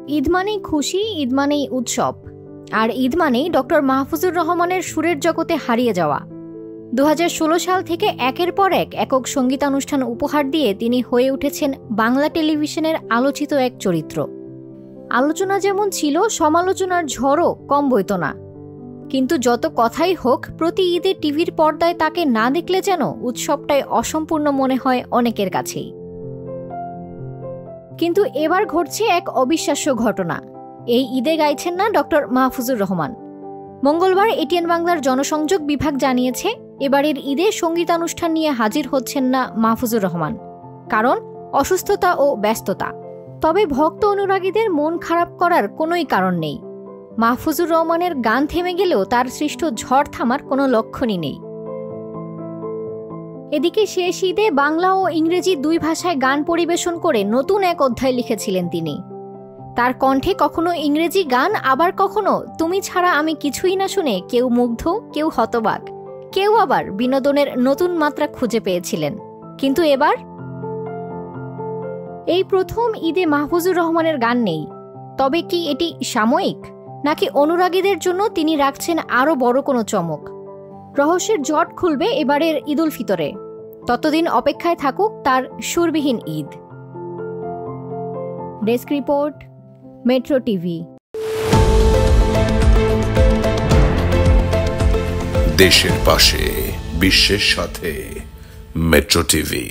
ঈদ মানেই খুশি, ঈদ মানেই উৎসব, আর ঈদ মানেই ডক্টর মাহফুজুর রহমানের সুরের জগতে হারিয়ে যাওয়া। 2016 সাল থেকে একের পর এক একক সঙ্গীতানুষ্ঠান উপহার দিয়ে তিনি হয়ে উঠেছেন বাংলা টেলিভিশনের আলোচিত এক চরিত্র। আলোচনা যেমন ছিল, সমালোচনার ঝড়ও কম বইত না। কিন্তু যত কথাই হোক, প্রতি ঈদে টিভির পর্দায় তাকে না দেখলে যেন উৎসবটাই অসম্পূর্ণ মনে হয় অনেকের কাছেই। কিন্তু এবার ঘটছে এক অবিশ্বাস্য ঘটনা। এই ঈদে গাইছেন না ডক্টর মাহফুজুর রহমান। মঙ্গলবার এটিএন বাংলার জনসংযোগ বিভাগ জানিয়েছে, এবারের ঈদে সঙ্গীতানুষ্ঠান নিয়ে হাজির হচ্ছেন না মাহফুজুর রহমান, কারণ অসুস্থতা ও ব্যস্ততা। তবে ভক্ত অনুরাগীদের মন খারাপ করার কোনোই কারণ নেই। মাহফুজুর রহমানের গান থেমে গেলেও তার সৃষ্ট ঝড় থামার কোনো লক্ষণই নেই। এদিকে শেষ ঈদে বাংলা ও ইংরেজি দুই ভাষায় গান পরিবেশন করে নতুন এক অধ্যায় লিখেছিলেন তিনি। তার কণ্ঠে কখনো ইংরেজি গান, আবার কখনো তুমি ছাড়া আমি কিছুই না শুনে কেউ মুগ্ধ, কেউ হতবাক, কেউ আবার বিনোদনের নতুন মাত্রা খুঁজে পেয়েছিলেন। কিন্তু এবার এই প্রথম ঈদে মাহফুজুর রহমানের গান নেই। তবে কি এটি সাময়িক, নাকি অনুরাগীদের জন্য তিনি রাখছেন আরও বড় কোনো চমক? রহস্যের জট খুলবে এবারের ঈদ উল ফিতরে। ততদিন অপেক্ষায় থাকুক তার সুরবিহীন Eid. Desk report, metro TV. দেশের পাশে, বিশ্বের সাথে, মেট্রো টিভি।